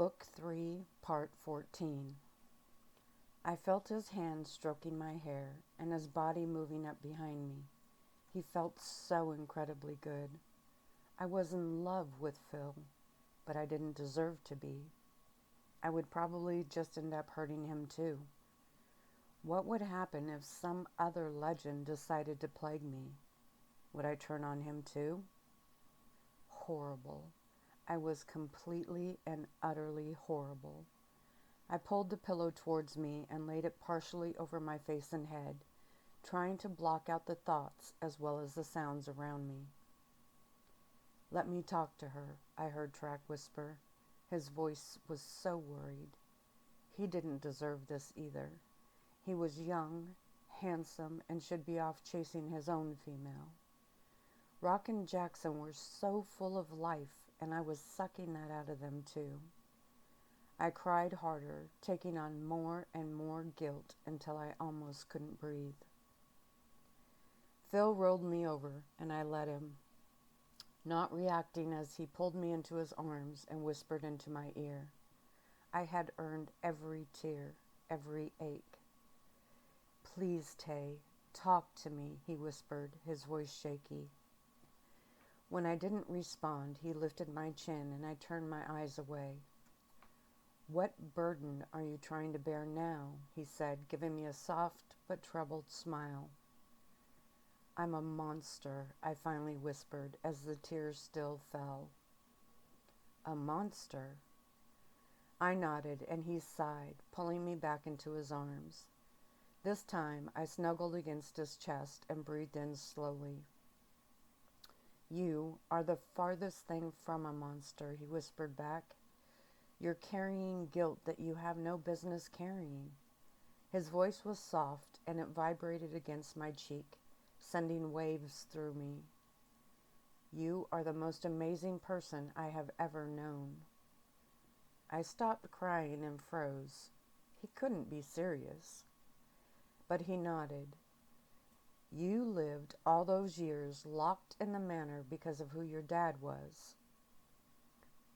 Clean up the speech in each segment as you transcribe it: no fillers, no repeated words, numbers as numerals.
Book 3, Part 14. I felt his hand stroking my hair and his body moving up behind me. He felt so incredibly good. I was in love with Phil, but I didn't deserve to be. I would probably just end up hurting him too. What would happen if some other legend decided to plague me? Would I turn on him too? Horrible. I was completely and utterly horrible. I pulled the pillow towards me and laid it partially over my face and head, trying to block out the thoughts as well as the sounds around me. "Let me talk to her," I heard Track whisper. His voice was so worried. He didn't deserve this either. He was young, handsome, and should be off chasing his own female. Rock and Jackson were so full of life, and I was sucking that out of them too. I cried harder, taking on more and more guilt until I almost couldn't breathe. Phil rolled me over, and I let him, not reacting as he pulled me into his arms and whispered into my ear. I had earned every tear, every ache. "Please, Tay, talk to me," he whispered, his voice shaky. When I didn't respond, he lifted my chin and I turned my eyes away. "What burden are you trying to bear now?" he said, giving me a soft but troubled smile. "I'm a monster," I finally whispered as the tears still fell. "A monster?" I nodded and he sighed, pulling me back into his arms. This time I snuggled against his chest and breathed in slowly. "You are the farthest thing from a monster," he whispered back. "You're carrying guilt that you have no business carrying." His voice was soft and it vibrated against my cheek, sending waves through me. "You are the most amazing person I have ever known." I stopped crying and froze. He couldn't be serious. But he nodded. "You lived all those years locked in the manor because of who your dad was."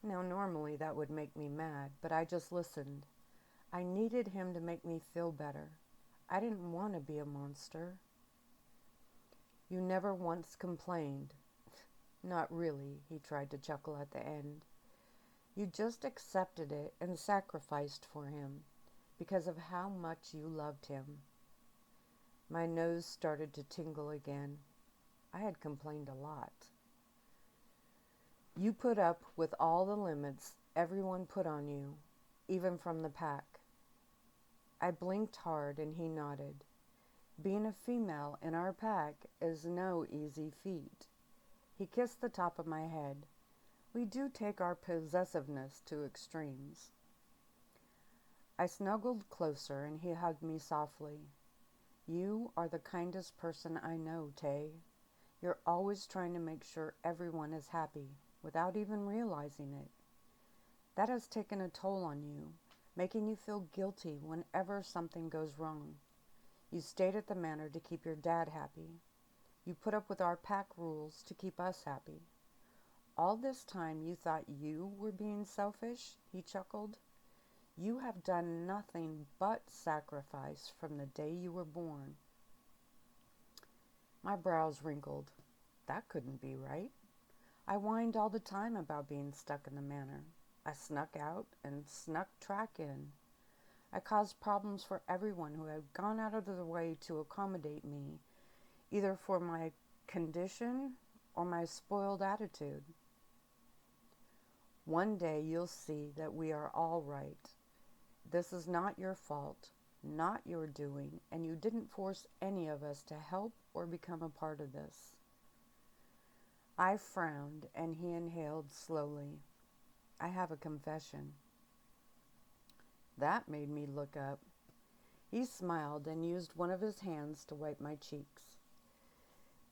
Now, normally that would make me mad, but I just listened. I needed him to make me feel better. I didn't want to be a monster. "You never once complained." "Not really," he tried to chuckle at the end. "You just accepted it and sacrificed for him because of how much you loved him." My nose started to tingle again. I had complained a lot. "You put up with all the limits everyone put on you, even from the pack." I blinked hard and he nodded. "Being a female in our pack is no easy feat." He kissed the top of my head. "We do take our possessiveness to extremes." I snuggled closer and he hugged me softly. "You are the kindest person I know, Tay. You're always trying to make sure everyone is happy, without even realizing it. That has taken a toll on you, making you feel guilty whenever something goes wrong. You stayed at the manor to keep your dad happy. You put up with our pack rules to keep us happy. All this time you thought you were being selfish?" he chuckled. "You have done nothing but sacrifice from the day you were born." My brows wrinkled. That couldn't be right. I whined all the time about being stuck in the manor. I snuck out and snuck Track in. I caused problems for everyone who had gone out of their way to accommodate me, either for my condition or my spoiled attitude. "One day you'll see that we are all right. This is not your fault, not your doing, and you didn't force any of us to help or become a part of this." I frowned and he inhaled slowly. "I have a confession." That made me look up. He smiled and used one of his hands to wipe my cheeks.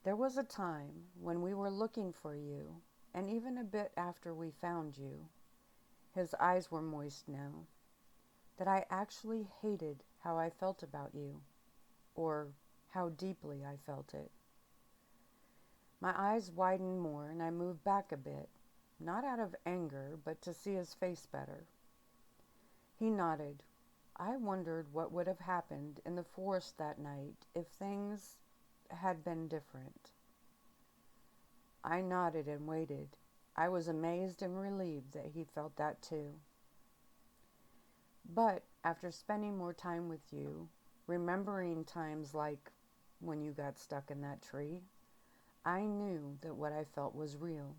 "There was a time when we were looking for you, and even a bit after we found you," his eyes were moist now, "that I actually hated how I felt about you, or how deeply I felt it." My eyes widened more and I moved back a bit, not out of anger, but to see his face better. He nodded. I wondered what would have happened in the forest that night if things had been different. I nodded and waited. I was amazed and relieved that he felt that too. But after spending more time with you, remembering times like when you got stuck in that tree, I knew that what I felt was real.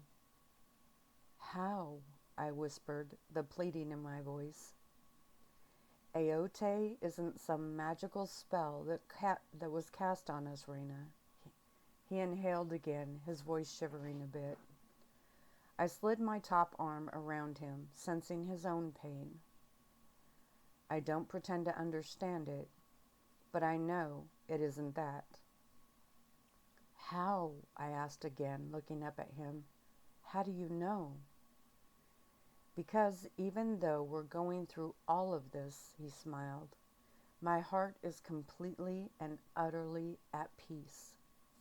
How? I whispered, the pleading in my voice. Aote isn't some magical spell that was cast on us, Raina. He inhaled again, his voice shivering a bit. I slid my top arm around him, sensing his own pain. I don't pretend to understand it, but I know it isn't that. How? I asked again, looking up at him. How do you know? Because even though we're going through all of this, he smiled, my heart is completely and utterly at peace.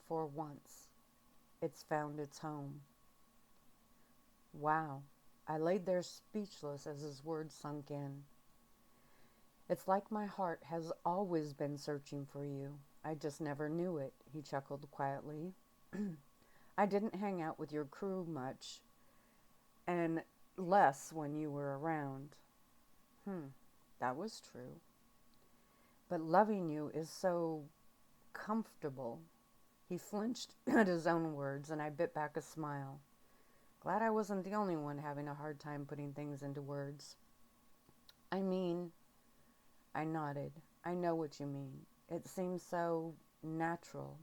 For once, it's found its home. Wow. I laid there speechless as his words sunk in. It's like my heart has always been searching for you. I just never knew it, he chuckled quietly. I didn't hang out with your crew much, and less when you were around. That was true. But loving you is so comfortable. He flinched at his own words, and I bit back a smile. Glad I wasn't the only one having a hard time putting things into words. I nodded. I know what you mean. It seems so natural.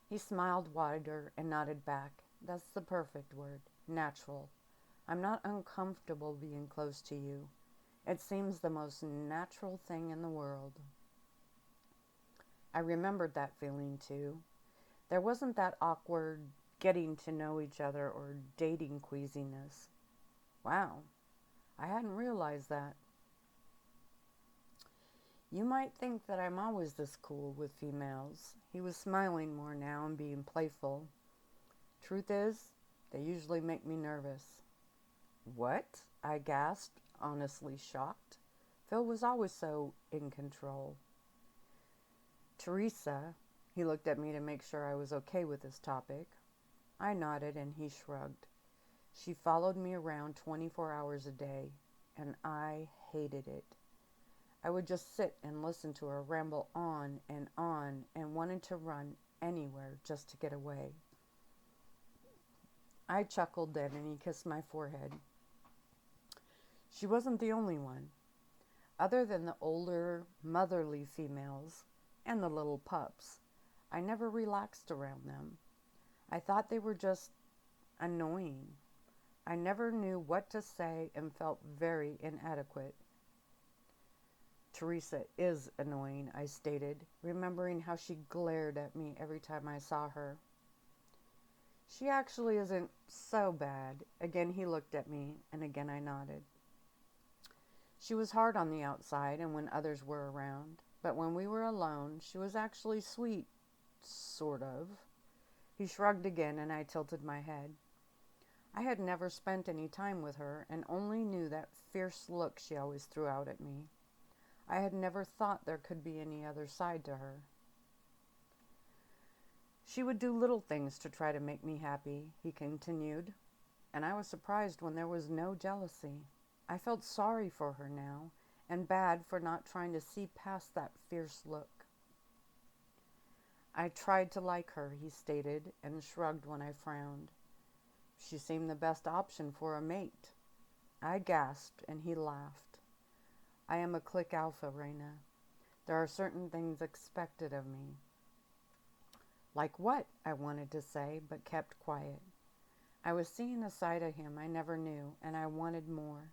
He smiled wider and nodded back. That's the perfect word. Natural. I'm not uncomfortable being close to you. It seems the most natural thing in the world. I remembered that feeling too. There wasn't that awkward getting to know each other or dating queasiness. Wow, I hadn't realized that. You might think that I'm always this cool with females. He was smiling more now and being playful. Truth is, they usually make me nervous. What? I gasped, honestly shocked. Phil was always so in control. Teresa, he looked at me to make sure I was okay with this topic. I nodded and he shrugged. She followed me around 24 hours a day, and I hated it. I would just sit and listen to her ramble on and wanted to run anywhere just to get away. I chuckled then and he kissed my forehead. She wasn't the only one. Other than the older, motherly females and the little pups, I never relaxed around them. I thought they were just annoying. I never knew what to say and felt very inadequate. Teresa is annoying, I stated, remembering how she glared at me every time I saw her. She actually isn't so bad. Again he looked at me, and again I nodded. She was hard on the outside and when others were around, but when we were alone, she was actually sweet, sort of. He shrugged again, and I tilted my head. I had never spent any time with her, and only knew that fierce look she always threw out at me. I had never thought there could be any other side to her. She would do little things to try to make me happy, he continued, and I was surprised when there was no jealousy. I felt sorry for her now, and bad for not trying to see past that fierce look. I tried to like her, he stated, and shrugged when I frowned. She seemed the best option for a mate. I gasped, and he laughed. I am a click alpha, Raina. There are certain things expected of me. Like what? I wanted to say, but kept quiet. I was seeing a side of him I never knew, and I wanted more.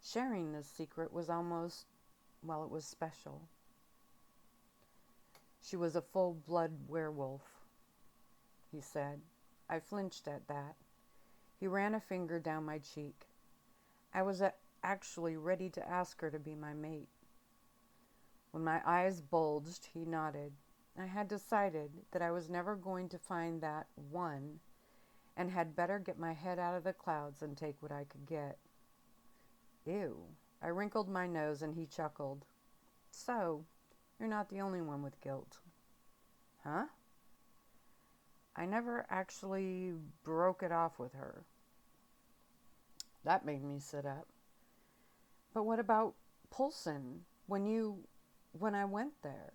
Sharing this secret was almost, well, it was special. She was a full-blood werewolf, he said. I flinched at that. He ran a finger down my cheek. I was actually ready to ask her to be my mate. When my eyes bulged, he nodded. I had decided that I was never going to find that one, and had better get my head out of the clouds and take what I could get. Ew, I wrinkled my nose and he chuckled. So, you're not the only one with guilt. Huh? I never actually broke it off with her. That made me sit up. But what about Poulsen? When I went there?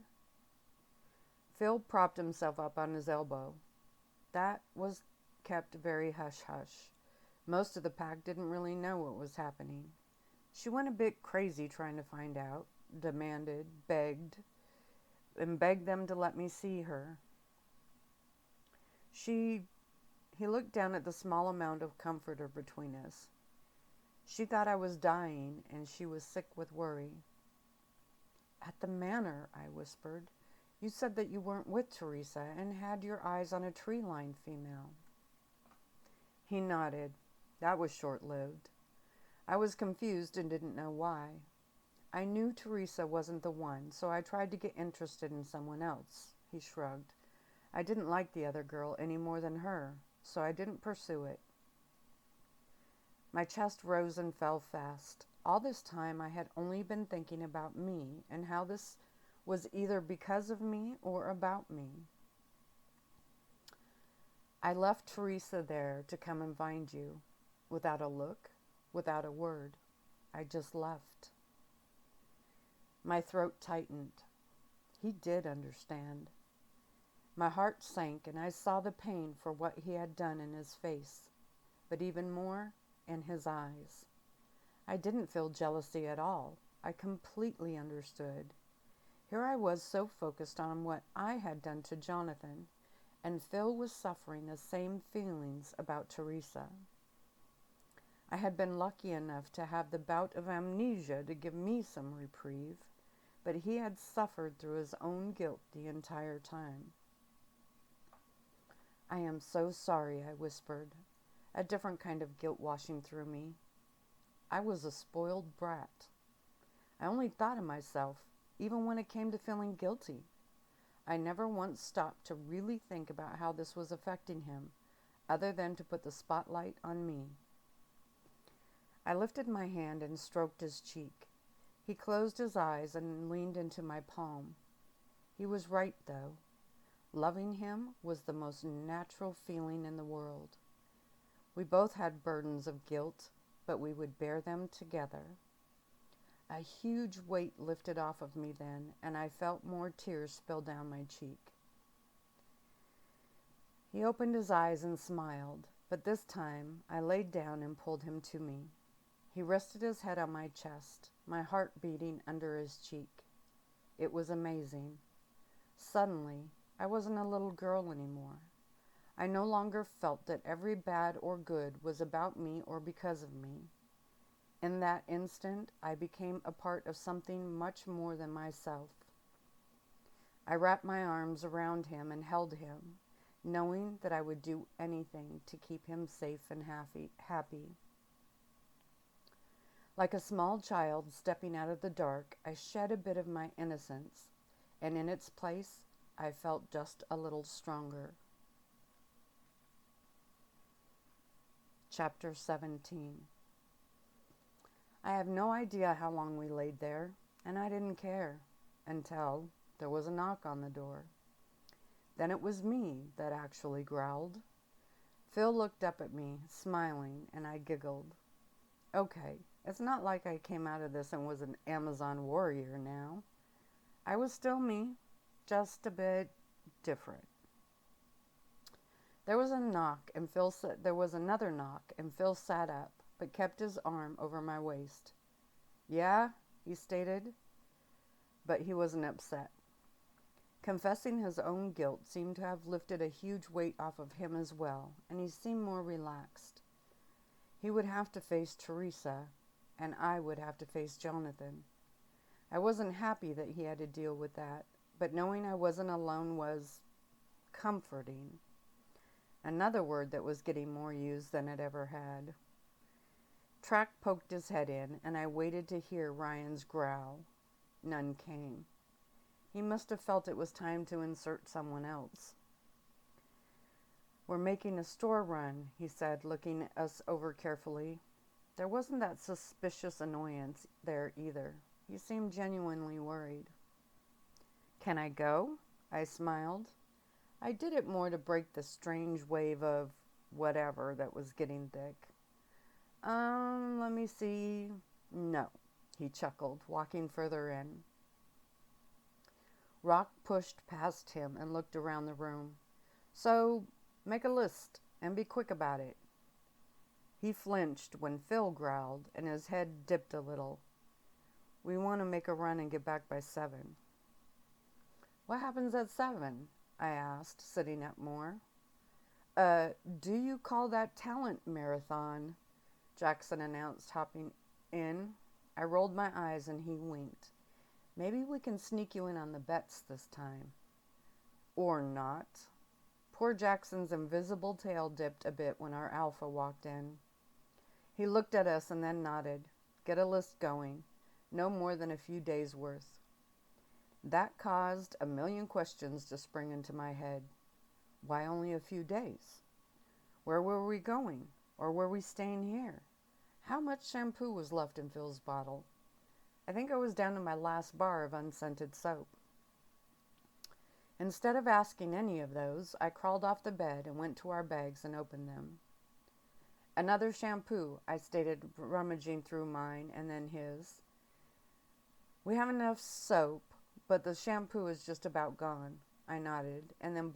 Phil propped himself up on his elbow. That was kept very hush-hush. Most of the pack didn't really know what was happening. She went a bit crazy trying to find out, demanded, begged them to let me see her. He looked down at the small amount of comforter between us. She thought I was dying, and she was sick with worry. At the manor, I whispered. You said that you weren't with Teresa and had your eyes on a tree-lined female. He nodded. That was short-lived. I was confused and didn't know why. I knew Teresa wasn't the one, so I tried to get interested in someone else. He shrugged. I didn't like the other girl any more than her, so I didn't pursue it. My chest rose and fell fast. All this time I had only been thinking about me and how this was either because of me or about me. I left Teresa there to come and find you, without a look, without a word. I just left. My throat tightened. He did understand. My heart sank and I saw the pain for what he had done in his face, but even more in his eyes. I didn't feel jealousy at all. I completely understood. Here I was so focused on what I had done to Jonathan, and Phil was suffering the same feelings about Teresa. I had been lucky enough to have the bout of amnesia to give me some reprieve, but he had suffered through his own guilt the entire time. I am so sorry, I whispered, a different kind of guilt washing through me. I was a spoiled brat. I only thought of myself, even when it came to feeling guilty. I never once stopped to really think about how this was affecting him, other than to put the spotlight on me. I lifted my hand and stroked his cheek. He closed his eyes and leaned into my palm. He was right, though. Loving him was the most natural feeling in the world. We both had burdens of guilt, but we would bear them together. A huge weight lifted off of me then, and I felt more tears spill down my cheek. He opened his eyes and smiled, but this time I laid down and pulled him to me. He rested his head on my chest, my heart beating under his cheek. It was amazing. Suddenly, I wasn't a little girl anymore. I no longer felt that every bad or good was about me or because of me. In that instant, I became a part of something much more than myself. I wrapped my arms around him and held him, knowing that I would do anything to keep him safe and happy. Like a small child stepping out of the dark, I shed a bit of my innocence, and in its place, I felt just a little stronger. Chapter 17. I have no idea how long we laid there, and I didn't care, until there was a knock on the door. Then it was me that actually growled. Phil looked up at me, smiling, and I giggled. Okay, it's not like I came out of this and was an Amazon warrior now. I was still me, just a bit different. There was another knock, and Phil sat up, but kept his arm over my waist. Yeah, he stated, but he wasn't upset. Confessing his own guilt seemed to have lifted a huge weight off of him as well, and he seemed more relaxed. He would have to face Teresa, and I would have to face Jonathan. I wasn't happy that he had to deal with that, but knowing I wasn't alone was comforting. Another word that was getting more used than it ever had. Track poked his head in, and I waited to hear Ryan's growl. None came. He must have felt it was time to insert someone else. We're making a store run, he said, looking us over carefully. There wasn't that suspicious annoyance there either. He seemed genuinely worried. "Can I go?" I smiled. I did it more to break the strange wave of whatever that was getting thick. Let me see. No, he chuckled, walking further in. Rock pushed past him and looked around the room. "So, make a list and be quick about it." He flinched when Phil growled, and his head dipped a little. "We want to make a run and get back by 7. "What happens at 7? I asked, sitting up more. Do you call that talent marathon?" Jackson announced, hopping in. I rolled my eyes and he winked. "Maybe we can sneak you in on the bets this time." Or not. Poor Jackson's invisible tail dipped a bit when our alpha walked in. He looked at us and then nodded. "Get a list going. No more than a few days' worth." That caused a million questions to spring into my head. Why only a few days? Where were we going? Or were we staying here? How much shampoo was left in Phil's bottle? I think I was down to my last bar of unscented soap. Instead of asking any of those, I crawled off the bed and went to our bags and opened them. "Another shampoo," I stated, rummaging through mine and then his. "We have enough soap, but the shampoo is just about gone." I nodded, and then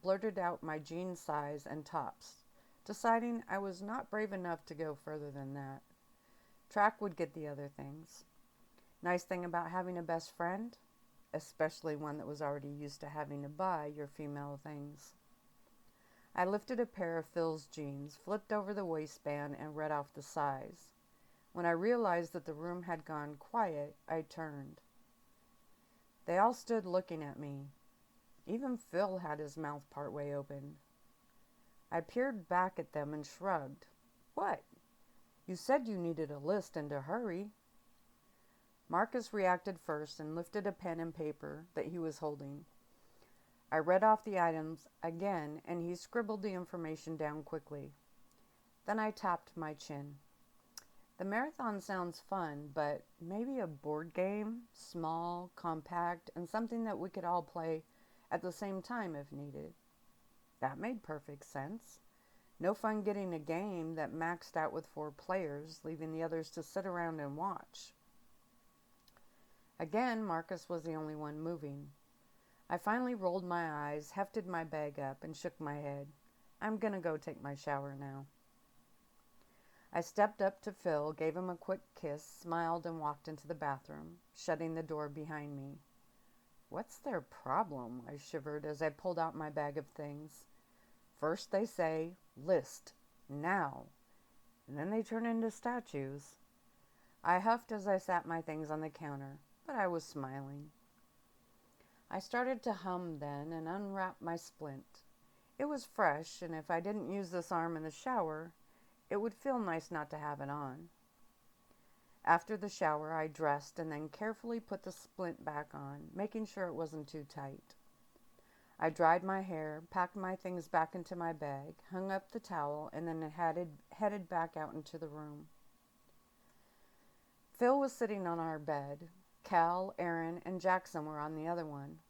blurted out my jean size and tops, deciding I was not brave enough to go further than that. Track would get the other things. Nice thing about having a best friend, especially one that was already used to having to buy your female things. I lifted a pair of Phil's jeans, flipped over the waistband, and read off the size. When I realized that the room had gone quiet, I turned. They all stood looking at me. Even Phil had his mouth partway open. I peered back at them and shrugged. "What? You said you needed a list and to hurry." Marcus reacted first and lifted a pen and paper that he was holding. I read off the items again, and he scribbled the information down quickly. Then I tapped my chin. "The marathon sounds fun, but maybe a board game, small, compact, and something that we could all play at the same time if needed." That made perfect sense. No fun getting a game that maxed out with 4 players, leaving the others to sit around and watch. Again, Marcus was the only one moving. I finally rolled my eyes, hefted my bag up, and shook my head. "I'm gonna go take my shower now." I stepped up to Phil, gave him a quick kiss, smiled, and walked into the bathroom, shutting the door behind me. What's their problem? I shivered as I pulled out my bag of things. First they say, "List, now," and then they turn into statues. I huffed as I sat my things on the counter, but I was smiling. I started to hum then and unwrapped my splint. It was fresh, and if I didn't use this arm in the shower, it would feel nice not to have it on. After the shower, I dressed and then carefully put the splint back on, making sure it wasn't too tight. I dried my hair, packed my things back into my bag, hung up the towel, and then headed back out into the room. Phil was sitting on our bed. Cal, Aaron, and Jackson were on the other one.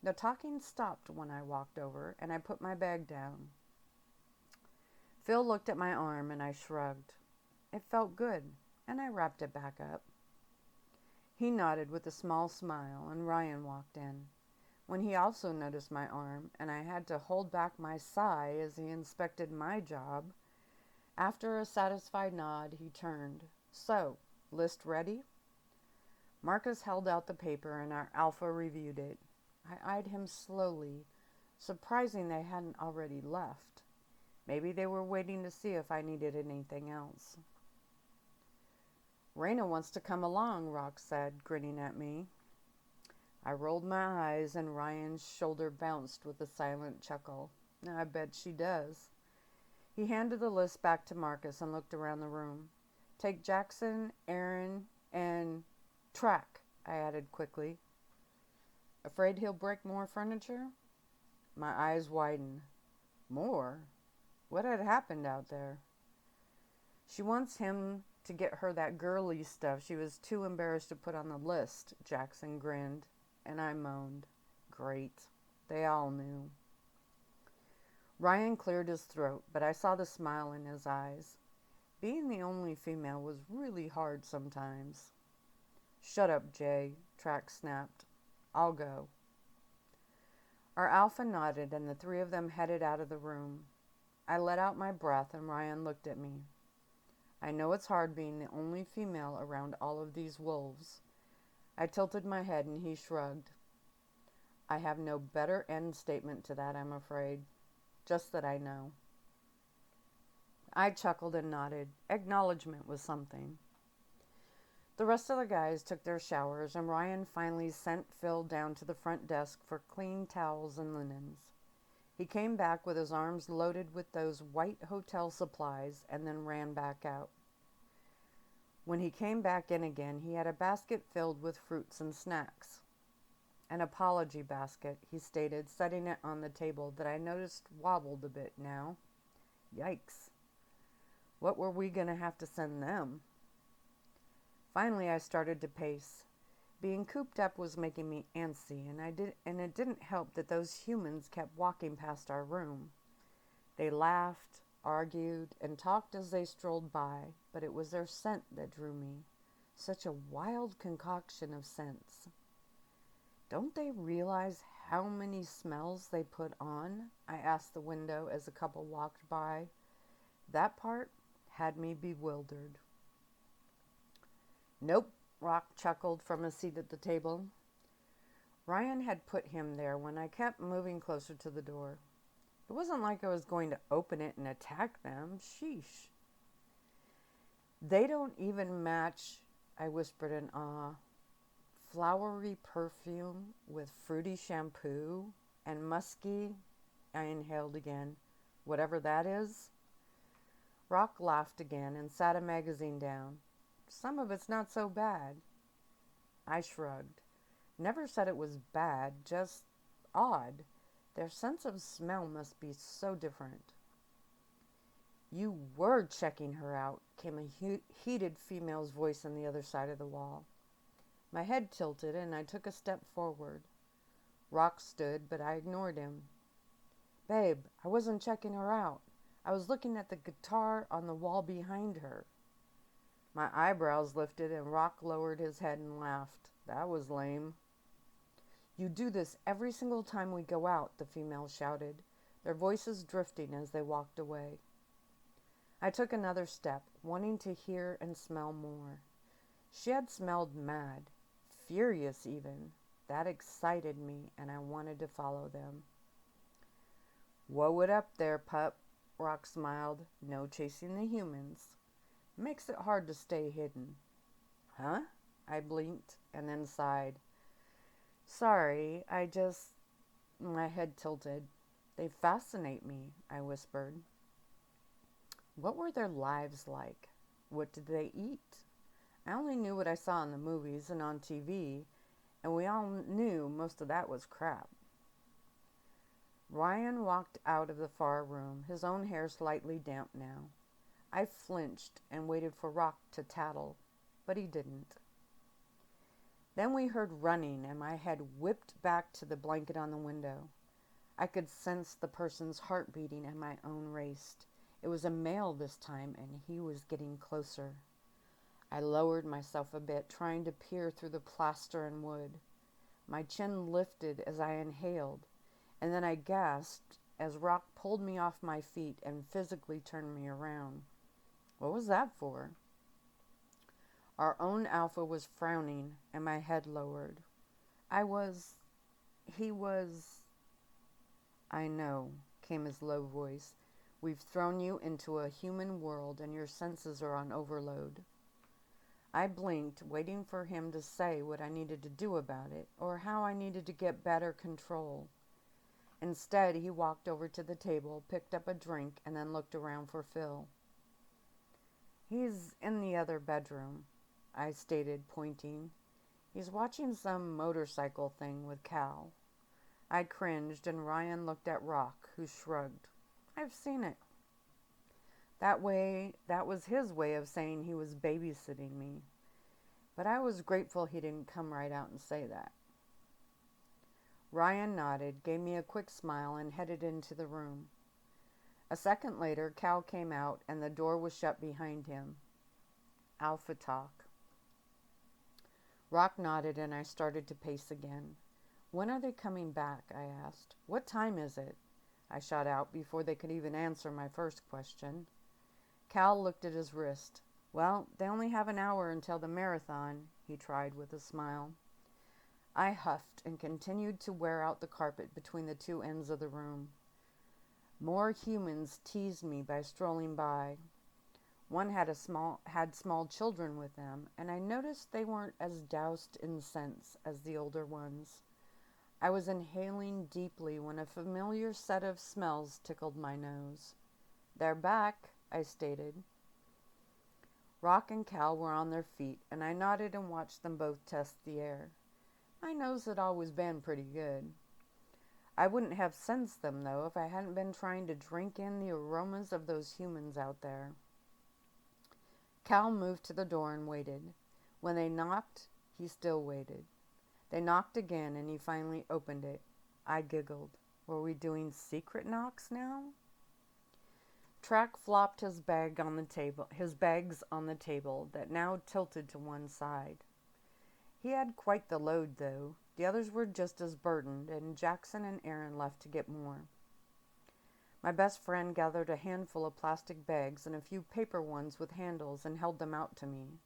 The talking stopped when I walked over, and I put my bag down. Phil looked at my arm, and I shrugged. It felt good, and I wrapped it back up. He nodded with a small smile, and Ryan walked in. When he also noticed my arm, and I had to hold back my sigh as he inspected my job, after a satisfied nod, he turned. "So, list ready?" Marcus held out the paper, and our alpha reviewed it. I eyed him slowly, surprising they hadn't already left. Maybe they were waiting to see if I needed anything else. "Raina wants to come along," Rock said, grinning at me. I rolled my eyes, and Ryan's shoulder bounced with a silent chuckle. "I bet she does." He handed the list back to Marcus and looked around the room. "Take Jackson, Aaron, and Track," I added quickly. "Afraid he'll break more furniture?" My eyes widened. More? What had happened out there? "She wants him to get her that girly stuff she was too embarrassed to put on the list, Jackson grinned, and I moaned. Great. They all knew. Ryan cleared his throat, but I saw the smile in his eyes. Being the only female was really hard sometimes. Shut up, Jay, Track snapped. I'll go. Our alpha nodded, and the three of them headed out of the room. I let out my breath, and Ryan looked at me. I know it's hard being the only female around all of these wolves. I tilted my head, and he shrugged. I have no better end statement to that, I'm afraid. Just that I know. I chuckled and nodded. Acknowledgement was something. The rest of the guys took their showers, and Ryan finally sent Phil down to the front desk for clean towels and linens. He came back with his arms loaded with those white hotel supplies and then ran back out. When he came back in again, he had a basket filled with fruits and snacks. An apology basket, he stated, setting it on the table that I noticed wobbled a bit now. Yikes. What were we going to have to send them? Finally, I started to pace. Being cooped up was making me antsy, and it didn't help that those humans kept walking past our room. They laughed, argued, and talked as they strolled by, but it was their scent that drew me. Such a wild concoction of scents. Don't they realize how many smells they put on? I asked the window as a couple walked by. That part had me bewildered. Nope, Rock chuckled from his seat at the table. Ryan had put him there when I kept moving closer to the door. It wasn't like I was going to open it and attack them. Sheesh. They don't even match, I whispered in awe. Flowery perfume with fruity shampoo and musky, I inhaled again, whatever that is. Rock laughed again and sat a magazine down. Some of it's not so bad. I shrugged. Never said it was bad, just odd. Their sense of smell must be so different. You were checking her out, came a heated female's voice on the other side of the wall. My head tilted, and I took a step forward. Rock stood, but I ignored him. Babe, I wasn't checking her out. I was looking at the guitar on the wall behind her. My eyebrows lifted, and Rock lowered his head and laughed. That was lame. You do this every single time we go out, the female shouted, their voices drifting as they walked away. I took another step, wanting to hear and smell more. She had smelled mad, furious even. That excited me, and I wanted to follow them. Whoa it up there, pup, Rock smiled. No chasing the humans. Makes it hard to stay hidden. Huh? I blinked and then sighed. Sorry, my head tilted. They fascinate me, I whispered. What were their lives like? What did they eat? I only knew what I saw in the movies and on TV, and we all knew most of that was crap. Ryan walked out of the far room, his own hair slightly damp now. I flinched and waited for Rock to tattle, but he didn't. Then we heard running, and my head whipped back to the blanket on the window. I could sense the person's heart beating, and my own raced. It was a male this time, and he was getting closer. I lowered myself a bit, trying to peer through the plaster and wood. My chin lifted as I inhaled, and then I gasped as Rock pulled me off my feet and physically turned me around. What was that for? Our own alpha was frowning, and my head lowered. He was... I know, came his low voice. We've thrown you into a human world, and your senses are on overload. I blinked, waiting for him to say what I needed to do about it, or how I needed to get better control. Instead, he walked over to the table, picked up a drink, and then looked around for Phil. He's in the other bedroom, I stated, pointing. He's watching some motorcycle thing with Cal. I cringed, and Ryan looked at Rock, who shrugged. I've seen it. That was his way of saying he was babysitting me. But I was grateful he didn't come right out and say that. Ryan nodded, gave me a quick smile, and headed into the room. A second later, Cal came out, and the door was shut behind him. Alpha talk. Rock nodded, and I started to pace again. When are they coming back? I asked. What time is it? I shot out before they could even answer my first question. Cal looked at his wrist. Well, they only have an hour until the marathon, he tried with a smile. I huffed and continued to wear out the carpet between the two ends of the room. More humans teased me by strolling by. One had small children with them, and I noticed they weren't as doused in scents as the older ones. I was inhaling deeply when a familiar set of smells tickled my nose. They're back, I stated. Rock and Cal were on their feet, and I nodded and watched them both test the air. My nose had always been pretty good. I wouldn't have sensed them, though, if I hadn't been trying to drink in the aromas of those humans out there. Cal moved to the door and waited. When they knocked, he still waited. They knocked again, and he finally opened it. I giggled. Were we doing secret knocks now? Track flopped his bags on the table that now tilted to one side. He had quite the load, though. The others were just as burdened, and Jackson and Aaron left to get more. My best friend gathered a handful of plastic bags and a few paper ones with handles and held them out to me.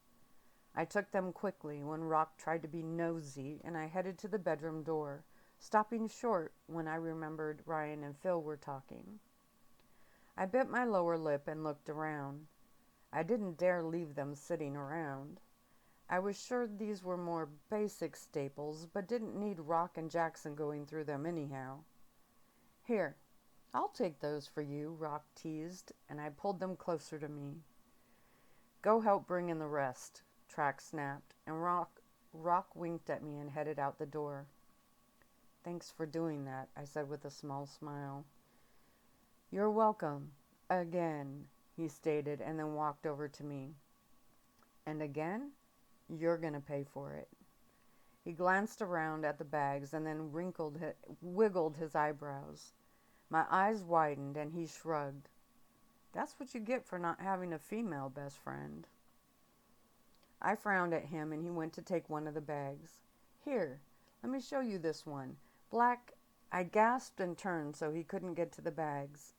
I took them quickly when Rock tried to be nosy, and I headed to the bedroom door, stopping short when I remembered Ryan and Phil were talking. I bit my lower lip and looked around. I didn't dare leave them sitting around. I was sure these were more basic staples, but didn't need Rock and Jackson going through them anyhow. Here, I'll take those for you, Rock teased, and I pulled them closer to me. Go help bring in the rest, Track snapped, and Rock winked at me and headed out the door. Thanks for doing that, I said with a small smile. You're welcome. Again, he stated, and then walked over to me. And again? You're going to pay for it. He glanced around at the bags and then wiggled his eyebrows. My eyes widened and he shrugged. That's what you get for not having a female best friend. I frowned at him and he went to take one of the bags. Here, let me show you this one. Black. I gasped and turned so he couldn't get to the bags.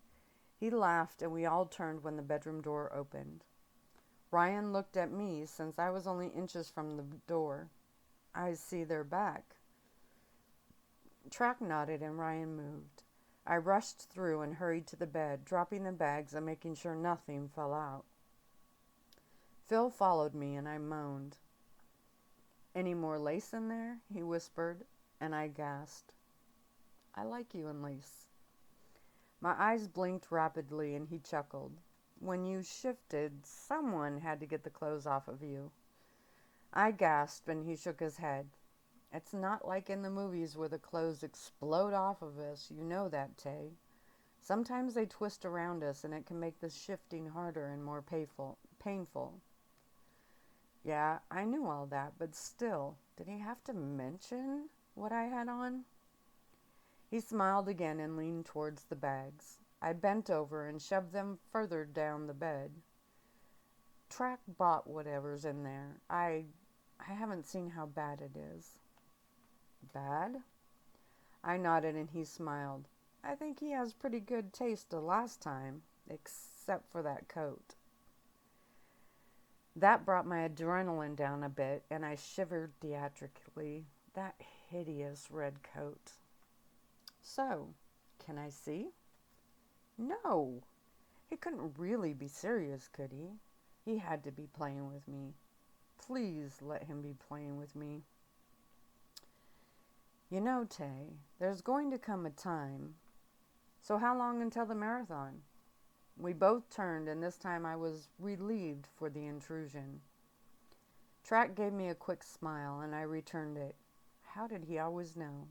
He laughed and we all turned when the bedroom door opened. Ryan looked at me since I was only inches from the door. I see they're back. Track nodded and Ryan moved. I rushed through and hurried to the bed, dropping the bags and making sure nothing fell out. Phil followed me and I moaned. Any more lace in there? He whispered, and I gasped. I like you in lace. My eyes blinked rapidly and he chuckled. When you shifted, someone had to get the clothes off of you. I gasped and he shook his head. It's not like in the movies where the clothes explode off of us. You know that, Tay. Sometimes they twist around us and it can make the shifting harder and more painful. Yeah, I knew all that, but still, did he have to mention what I had on? He smiled again and leaned towards the bags. I bent over and shoved them further down the bed. Track bought whatever's in there. I haven't seen how bad it is. Bad? I nodded and he smiled. I think he has pretty good taste the last time, except for that coat. That brought my adrenaline down a bit and I shivered theatrically. That hideous red coat. So, can I see? No. He couldn't really be serious, could he? He had to be playing with me. Please let him be playing with me. You know, Tay, there's going to come a time. So how long until the marathon? We both turned, and this time I was relieved for the intrusion. Track gave me a quick smile, and I returned it. How did he always know?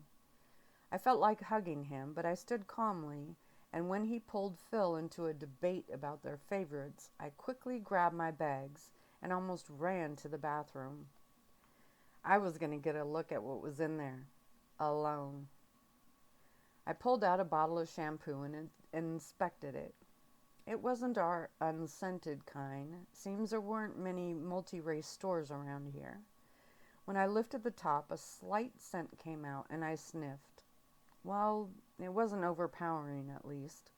I felt like hugging him, but I stood calmly and when he pulled Phil into a debate about their favorites, I quickly grabbed my bags and almost ran to the bathroom. I was going to get a look at what was in there, alone. I pulled out a bottle of shampoo and inspected it. It wasn't our unscented kind. Seems there weren't many multi-race stores around here. When I lifted the top, a slight scent came out, and I sniffed. Well, it wasn't overpowering, at least.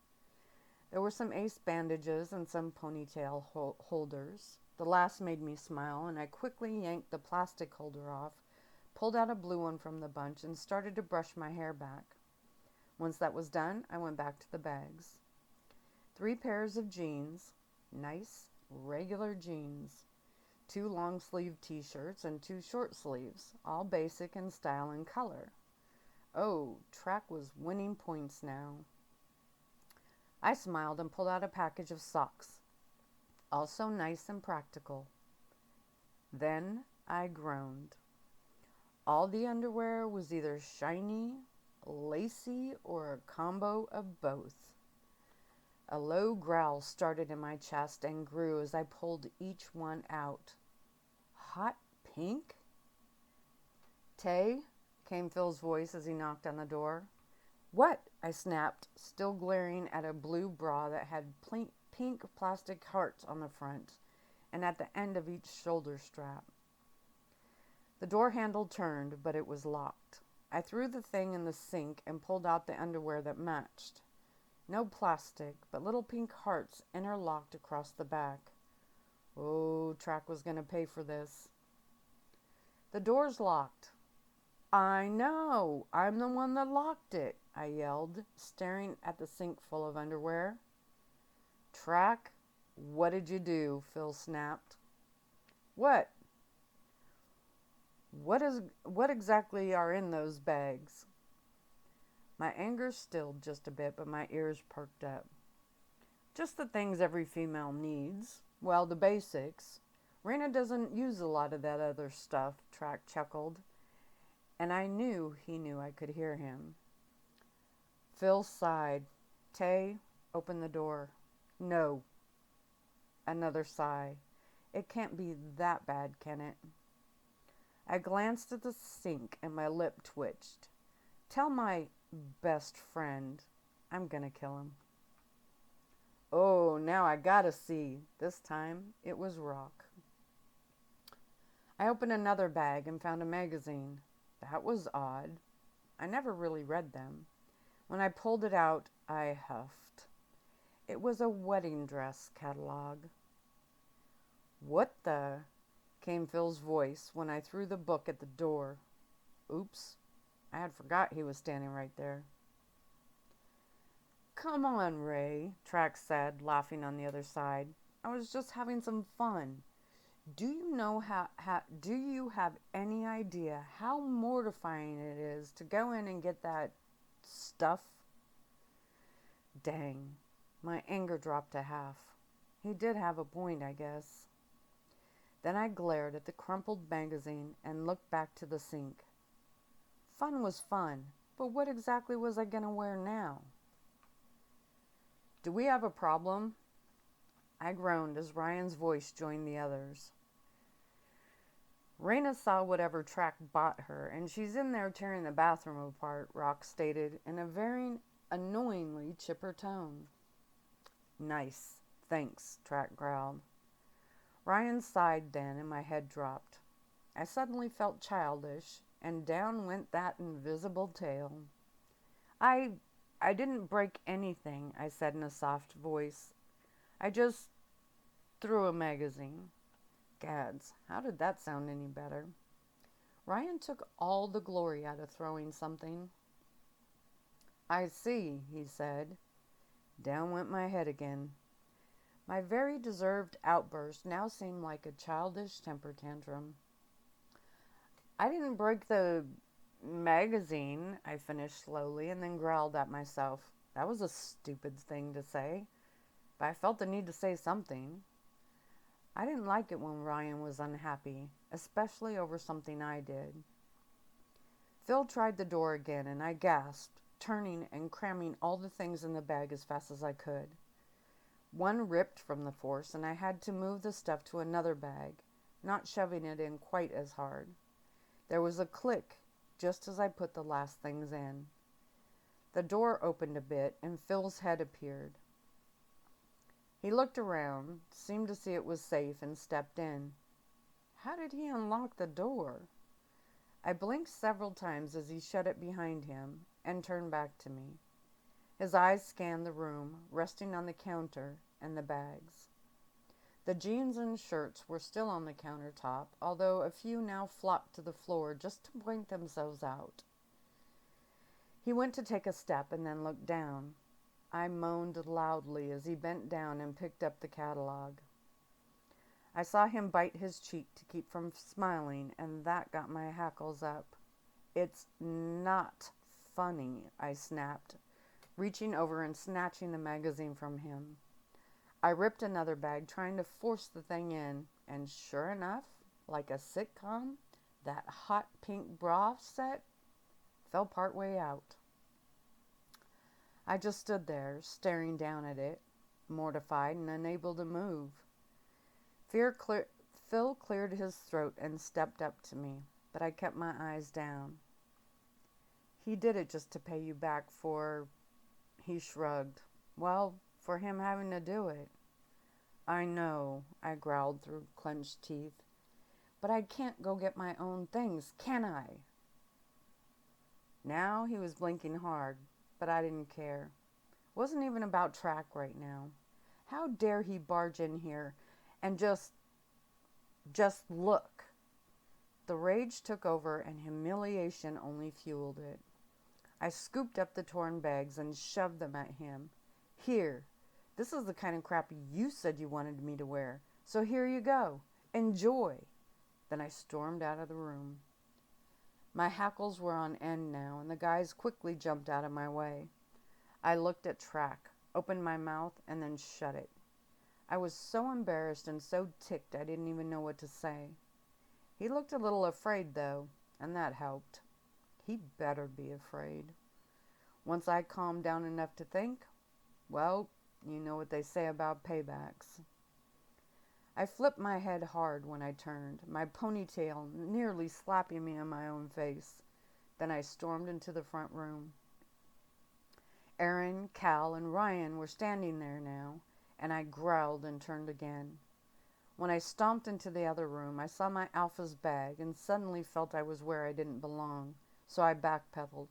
There were some ace bandages and some ponytail holders. The last made me smile, and I quickly yanked the plastic holder off, pulled out a blue one from the bunch, and started to brush my hair back. Once that was done, I went back to the bags. 3 pairs of jeans, nice, regular jeans, 2 long-sleeve t-shirts, and 2 short sleeves, all basic in style and color. Oh, track was winning points now. I smiled and pulled out a package of socks, also nice and practical. Then I groaned. All the underwear was either shiny, lacy, or a combo of both. A low growl started in my chest and grew as I pulled each one out. Hot pink? Tay, came Phil's voice as he knocked on the door. What? I snapped, still glaring at a blue bra that had pink plastic hearts on the front and at the end of each shoulder strap. The door handle turned, but it was locked. I threw the thing in the sink and pulled out the underwear that matched. No plastic, but little pink hearts interlocked across the back. Oh, Track was going to pay for this. The door's locked. I know. I'm the one that locked it, I yelled, staring at the sink full of underwear. Track, what did you do? Phil snapped. What? What exactly are in those bags? My anger stilled just a bit, but my ears perked up. Just the things every female needs. Well, the basics. Raina doesn't use a lot of that other stuff, Track chuckled. And I knew he knew I could hear him. Phil sighed. Tay, open the door. No. Another sigh. It can't be that bad, can it? I glanced at the sink and my lip twitched. Tell my best friend I'm gonna kill him. Oh, now I gotta see. This time it was rock. I opened another bag and found a magazine. That was odd. I never really read them. When I pulled it out, I huffed. It was a wedding dress catalog. What the? Came Phil's voice when I threw the book at the door. Oops. I had forgot he was standing right there. Come on, Ray, Track said, laughing on the other side. I was just having some fun. Do you have any idea how mortifying it is to go in and get that stuff? Dang, my anger dropped to half. He did have a point, I guess. Then I glared at the crumpled magazine and looked back to the sink. Fun was fun, but what exactly was I going to wear now? Do we have a problem? I groaned as Ryan's voice joined the others. Raina saw whatever Track bought her, and she's in there tearing the bathroom apart, Rock stated in a very annoyingly chipper tone. Nice, thanks, Track growled. Ryan sighed then, and my head dropped. I suddenly felt childish, and down went that invisible tail. I didn't break anything, I said in a soft voice. I just threw a magazine. Gads, how did that sound any better? Ryan took all the glory out of throwing something. I see, he said. Down went my head again. My very deserved outburst now seemed like a childish temper tantrum. I didn't break the magazine, I finished slowly, and then growled at myself. That was a stupid thing to say, but I felt the need to say something. I didn't like it when Ryan was unhappy, especially over something I did. Phil tried the door again, and I gasped, turning and cramming all the things in the bag as fast as I could. One ripped from the force, and I had to move the stuff to another bag, not shoving it in quite as hard. There was a click just as I put the last things in. The door opened a bit, and Phil's head appeared. He looked around, seemed to see it was safe, and stepped in. How did he unlock the door? I blinked several times as he shut it behind him and turned back to me. His eyes scanned the room, resting on the counter and the bags. The jeans and shirts were still on the countertop, although a few now flopped to the floor just to point themselves out. He went to take a step and then looked down. I moaned loudly as he bent down and picked up the catalog. I saw him bite his cheek to keep from smiling, and that got my hackles up. It's not funny, I snapped, reaching over and snatching the magazine from him. I ripped another bag, trying to force the thing in, and sure enough, like a sitcom, that hot pink bra set fell partway out. I just stood there, staring down at it, mortified and unable to move. Phil cleared his throat and stepped up to me, but I kept my eyes down. He did it just to pay you back for... He shrugged. Well, for him having to do it. I know, I growled through clenched teeth. But I can't go get my own things, can I? Now he was blinking hard, but I didn't care. It wasn't even about track right now. How dare he barge in here and just look? The rage took over and humiliation only fueled it. I scooped up the torn bags and shoved them at him. Here, this is the kind of crap you said you wanted me to wear. So here you go. Enjoy. Then I stormed out of the room. My hackles were on end now, and the guys quickly jumped out of my way. I looked at Track, opened my mouth, and then shut it. I was so embarrassed and so ticked I didn't even know what to say. He looked a little afraid, though, and that helped. He'd better be afraid. Once I calmed down enough to think, well, you know what they say about paybacks. I flipped my head hard when I turned, my ponytail nearly slapping me in my own face. Then I stormed into the front room. Aaron, Cal, and Ryan were standing there now, and I growled and turned again. When I stomped into the other room, I saw my Alpha's bag and suddenly felt I was where I didn't belong, so I backpedaled.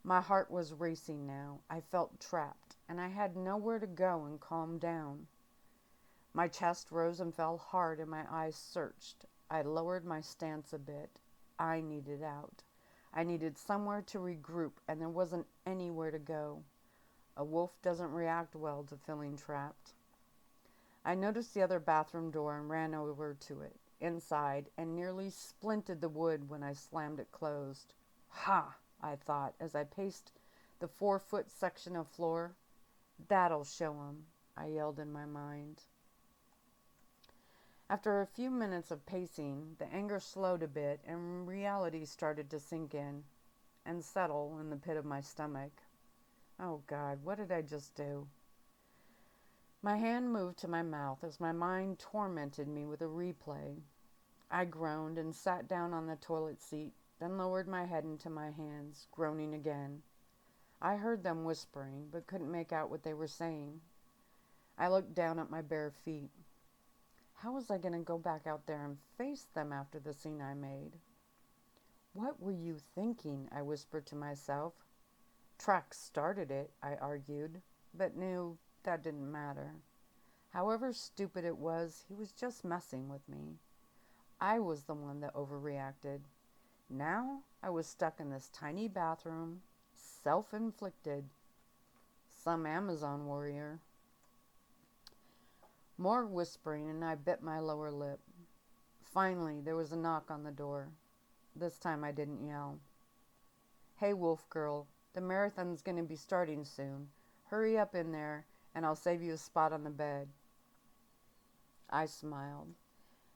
My heart was racing now. I felt trapped, and I had nowhere to go and calm down. My chest rose and fell hard, and my eyes searched. I lowered my stance a bit. I needed out. I needed somewhere to regroup, and there wasn't anywhere to go. A wolf doesn't react well to feeling trapped. I noticed the other bathroom door and ran over to it, inside, and nearly splinted the wood when I slammed it closed. Ha! I thought, as I paced the 4-foot section of floor. That'll show 'em, I yelled in my mind. After a few minutes of pacing, the anger slowed a bit and reality started to sink in and settle in the pit of my stomach. Oh God, what did I just do? My hand moved to my mouth as my mind tormented me with a replay. I groaned and sat down on the toilet seat, then lowered my head into my hands, groaning again. I heard them whispering, but couldn't make out what they were saying. I looked down at my bare feet. How was I going to go back out there and face them after the scene I made? What were you thinking? I whispered to myself. Track started it, I argued, but knew that didn't matter. However stupid it was, he was just messing with me. I was the one that overreacted. Now I was stuck in this tiny bathroom, self-inflicted. Some Amazon warrior. More whispering, and I bit my lower lip. Finally, there was a knock on the door. This time I didn't yell. Hey, Wolf Girl, the marathon's going to be starting soon. Hurry up in there, and I'll save you a spot on the bed. I smiled.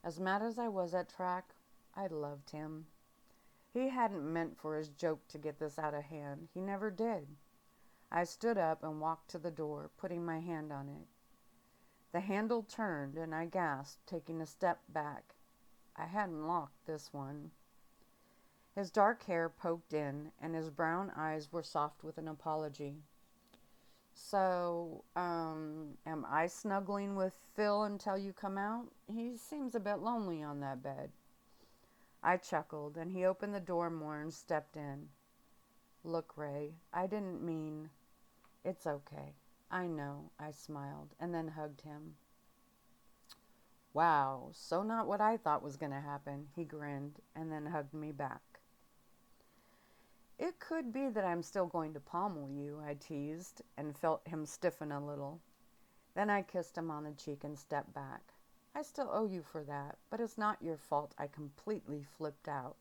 As mad as I was at Track, I loved him. He hadn't meant for his joke to get this out of hand. He never did. I stood up and walked to the door, putting my hand on it. The handle turned, and I gasped, taking a step back. I hadn't locked this one. His dark hair poked in, and his brown eyes were soft with an apology. So, am I snuggling with Phil until you come out? He seems a bit lonely on that bed. I chuckled, and he opened the door more and stepped in. Look, Ray, I didn't mean... It's okay. I know, I smiled, and then hugged him. Wow, so not what I thought was going to happen, he grinned, and then hugged me back. It could be that I'm still going to pommel you, I teased, and felt him stiffen a little. Then I kissed him on the cheek and stepped back. I still owe you for that, but it's not your fault I completely flipped out.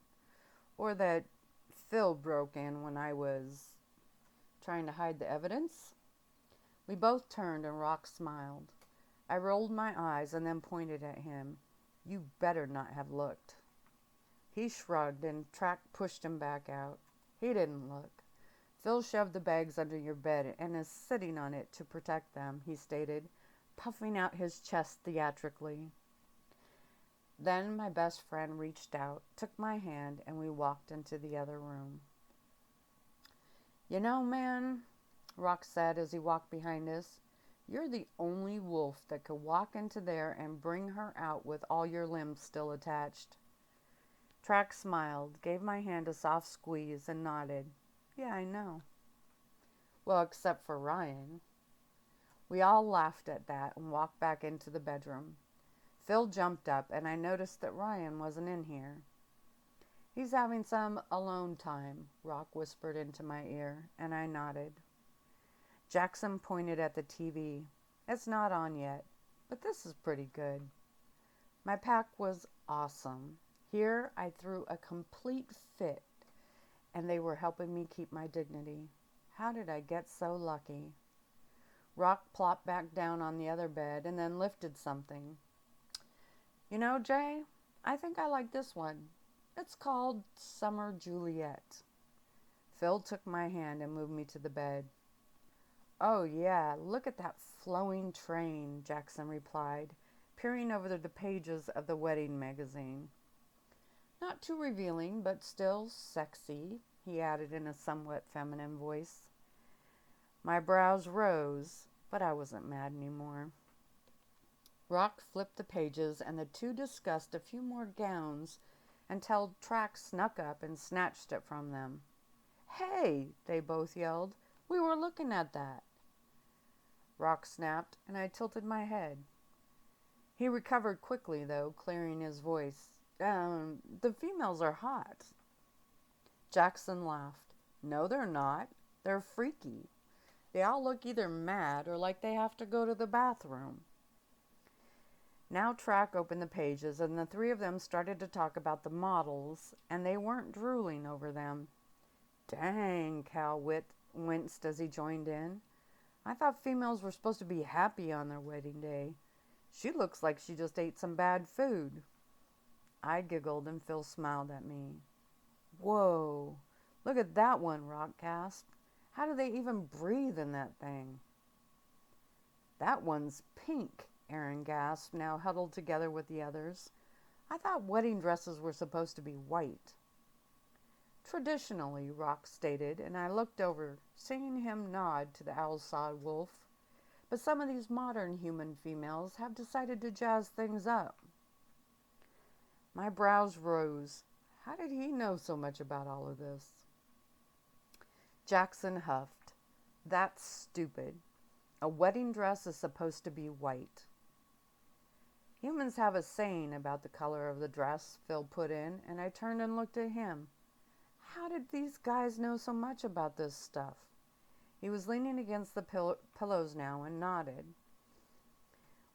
Or that Phil broke in when I was trying to hide the evidence. We both turned and Rock smiled. I rolled my eyes and then pointed at him. You better not have looked. He shrugged and Track pushed him back out. He didn't look. Phil shoved the bags under your bed and is sitting on it to protect them, he stated, puffing out his chest theatrically. Then my best friend reached out, took my hand, and we walked into the other room. You know, man, Rock said as he walked behind us, you're the only wolf that could walk into there and bring her out with all your limbs still attached. Track smiled, gave my hand a soft squeeze, and nodded. Yeah, I know. Well, except for Ryan. We all laughed at that and walked back into the bedroom. Phil jumped up, and I noticed that Ryan wasn't in here. He's having some alone time, Rock whispered into my ear, and I nodded. Jackson pointed at the TV. It's not on yet, but this is pretty good. My pack was awesome. Here I threw a complete fit, and they were helping me keep my dignity. How did I get so lucky? Rock plopped back down on the other bed and then lifted something. You know, Jay, I think I like this one. It's called Summer Juliet. Phil took my hand and moved me to the bed. Oh, yeah, look at that flowing train, Jackson replied, peering over the pages of the wedding magazine. Not too revealing, but still sexy, he added in a somewhat feminine voice. My brows rose, but I wasn't mad anymore. Rock flipped the pages, and the two discussed a few more gowns until Track snuck up and snatched it from them. Hey, they both yelled. We were looking at that. Rock snapped, and I tilted my head. He recovered quickly, though, clearing his voice. The females are hot. Jackson laughed. No, they're not. They're freaky. They all look either mad or like they have to go to the bathroom. Now Track opened the pages, and the three of them started to talk about the models, and they weren't drooling over them. Dang, Cal winced as he joined in. I thought females were supposed to be happy on their wedding day. She looks like she just ate some bad food. I giggled, and Phil smiled at me. Whoa, look at that one, Rock gasped. How do they even breathe in that thing? That one's pink, Aaron gasped, now huddled together with the others. I thought wedding dresses were supposed to be white. Traditionally, Rock stated, and I looked over, seeing him nod to the owl-sawed wolf. But some of these modern human females have decided to jazz things up. My brows rose. How did he know so much about all of this? Jackson huffed. That's stupid. A wedding dress is supposed to be white. Humans have a saying about the color of the dress, Phil put in, and I turned and looked at him. How did these guys know so much about this stuff? He was leaning against the pillows now and nodded.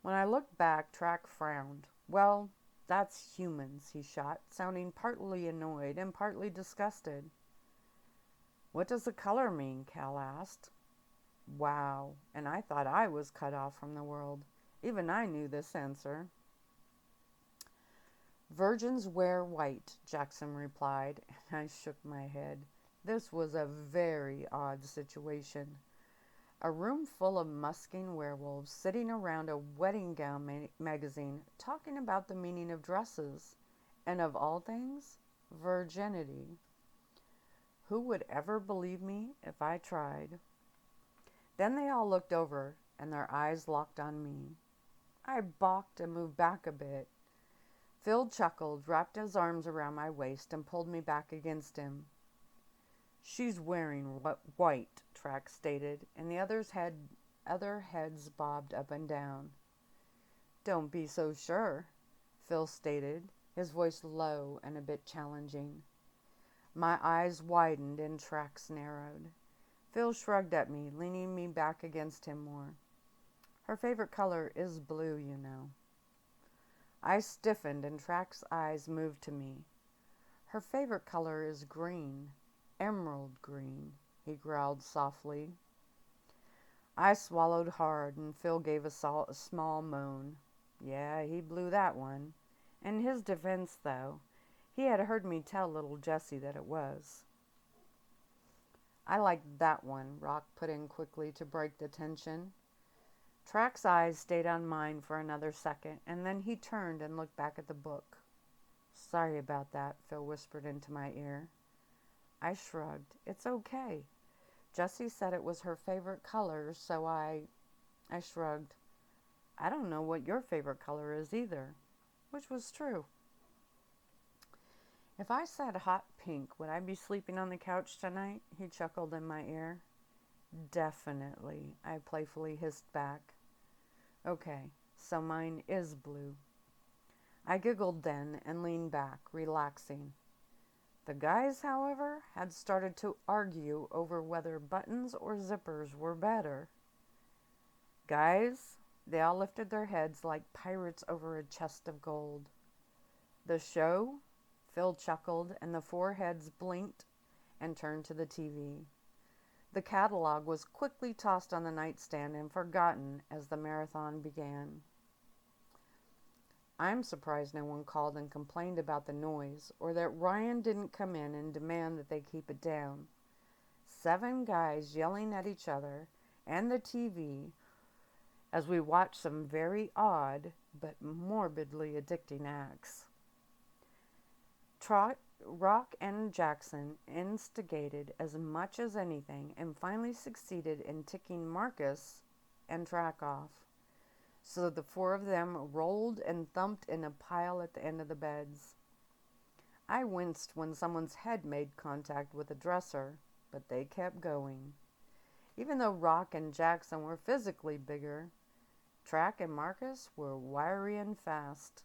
When I looked back, Track frowned. Well, that's humans, he shot, sounding partly annoyed and partly disgusted. What does the color mean? Cal asked. Wow, and I thought I was cut off from the world. Even I knew this answer. Virgins wear white, Jackson replied, and I shook my head. This was a very odd situation. A room full of musking werewolves sitting around a wedding gown magazine talking about the meaning of dresses, and of all things, virginity. Who would ever believe me if I tried? Then they all looked over, and their eyes locked on me. I balked and moved back a bit. Phil chuckled, wrapped his arms around my waist, and pulled me back against him. She's wearing white, Trax stated, and the other heads bobbed up and down. Don't be so sure, Phil stated, his voice low and a bit challenging. My eyes widened and Trax narrowed. Phil shrugged at me, leaning me back against him more. Her favorite color is blue, you know. I stiffened and Trax's eyes moved to me. Her favorite color is green, emerald green, he growled softly. I swallowed hard and Phil gave a small moan. Yeah, he blew that one. In his defense, though, he had heard me tell little Jessie that it was. I like that one, Rock put in quickly to break the tension. Trax's eyes stayed on mine for another second, and then he turned and looked back at the book. Sorry about that, Phil whispered into my ear. I shrugged. It's okay. Jessie said it was her favorite color, so I shrugged. I don't know what your favorite color is either, which was true. If I said hot pink, would I be sleeping on the couch tonight? He chuckled in my ear. Definitely, I playfully hissed back. Okay, so mine is blue. I giggled then and leaned back, relaxing. The guys, however, had started to argue over whether buttons or zippers were better. Guys, they all lifted their heads like pirates over a chest of gold. The show? Phil chuckled, and the four heads blinked and turned to the TV. The catalog was quickly tossed on the nightstand and forgotten as the marathon began. I'm surprised no one called and complained about the noise, or that Ryan didn't come in and demand that they keep it down. 7 guys yelling at each other and the TV as we watched some very odd but morbidly addicting acts. Rock and Jackson instigated as much as anything and finally succeeded in ticking Marcus and Track off. So the 4 of them rolled and thumped in a pile at the end of the beds. I winced when someone's head made contact with a dresser, but they kept going. Even though Rock and Jackson were physically bigger, Track and Marcus were wiry and fast.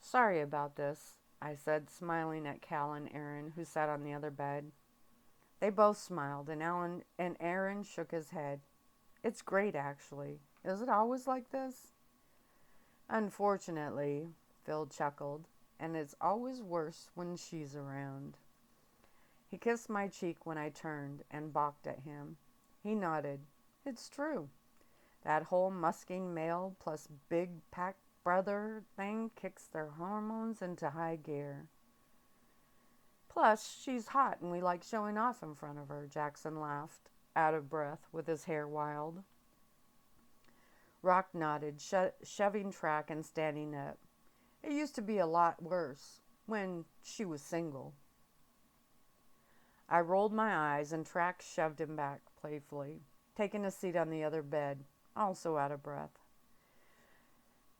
Sorry about this, I said, smiling at Cal and Aaron, who sat on the other bed. They both smiled, and Aaron shook his head. It's great, actually. Is it always like this? Unfortunately, Phil chuckled, and it's always worse when she's around. He kissed my cheek when I turned and balked at him. He nodded. It's true. That whole musking male plus big pack brother thing kicks their hormones into high gear. Plus, she's hot and we like showing off in front of her, Jackson laughed, out of breath, with his hair wild. Rock nodded, shoving Track and standing up. It used to be a lot worse, when she was single. I rolled my eyes and Track shoved him back playfully, taking a seat on the other bed, also out of breath.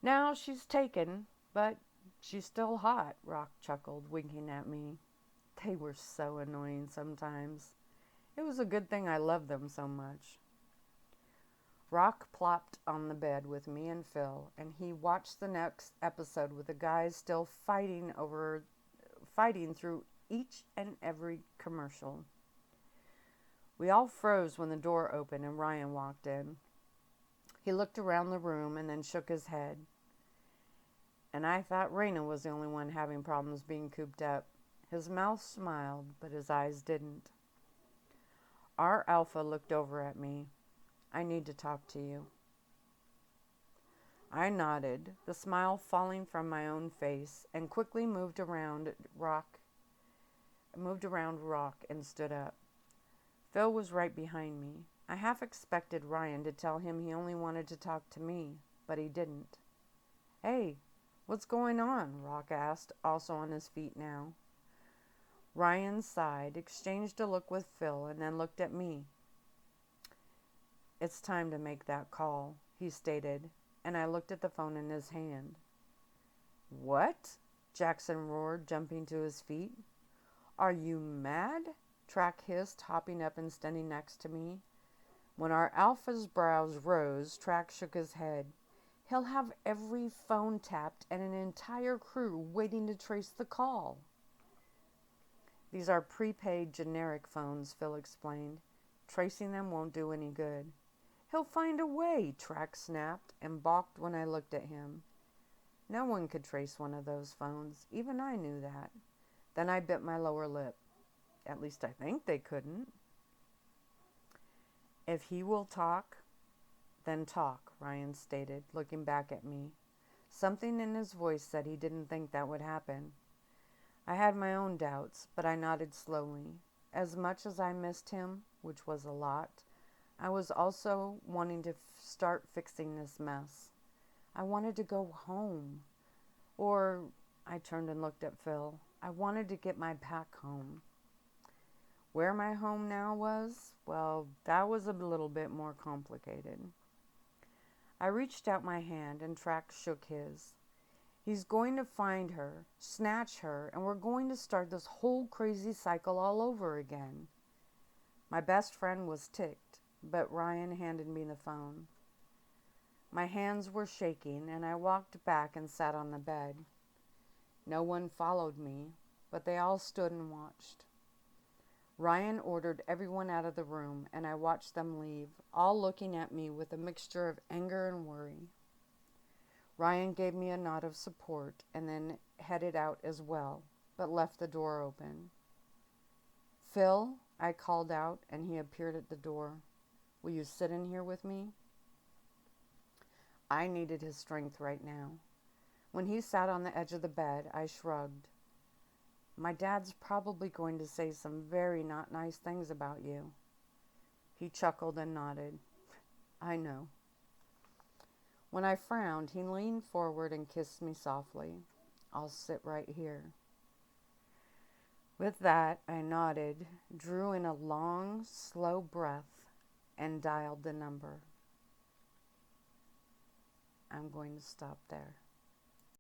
Now she's taken, but she's still hot, Rock chuckled, winking at me. They were so annoying sometimes. It was a good thing I loved them so much. Rock plopped on the bed with me and Phil, and he watched the next episode with the guys still fighting through each and every commercial. We all froze when the door opened and Ryan walked in. He looked around the room and then shook his head. And I thought Raina was the only one having problems being cooped up. His mouth smiled, but his eyes didn't. Our alpha looked over at me. I need to talk to you. I nodded, the smile falling from my own face, and quickly moved around Rock and stood up. Phil was right behind me. I half expected Ryan to tell him he only wanted to talk to me, but he didn't. "Hey, what's going on?" Rock asked, also on his feet now. Ryan sighed, exchanged a look with Phil, and then looked at me. "It's time to make that call," he stated, and I looked at the phone in his hand. "What?" Jackson roared, jumping to his feet. "Are you mad?" Track hissed, hopping up and standing next to me. When our alpha's brows rose, Track shook his head. "He'll have every phone tapped and an entire crew waiting to trace the call." "These are prepaid generic phones," Phil explained. "Tracing them won't do any good." "He'll find a way," Track snapped, and balked when I looked at him. No one could trace one of those phones. Even I knew that. Then I bit my lower lip. At least I think they couldn't. "If he will talk, then talk," Ryan stated, looking back at me. Something in his voice said he didn't think that would happen. I had my own doubts, but I nodded slowly. As much as I missed him, which was a lot, I was also wanting to start fixing this mess. I wanted to go home. Or, I turned and looked at Phil. I wanted to get my pack home. Where my home now was, well, that was a little bit more complicated. I reached out my hand and Track shook his. "He's going to find her, snatch her, and we're going to start this whole crazy cycle all over again." My best friend was ticked, but Ryan handed me the phone. My hands were shaking, and I walked back and sat on the bed. No one followed me, but they all stood and watched. Ryan ordered everyone out of the room, and I watched them leave, all looking at me with a mixture of anger and worry. Ryan gave me a nod of support and then headed out as well, but left the door open. "Phil," I called out, and he appeared at the door. "Will you sit in here with me?" I needed his strength right now. When he sat on the edge of the bed, I shrugged. "My dad's probably going to say some very not nice things about you." He chuckled and nodded. "I know." When I frowned, he leaned forward and kissed me softly. "I'll sit right here." With that, I nodded, drew in a long, slow breath, and dialed the number. I'm going to stop there.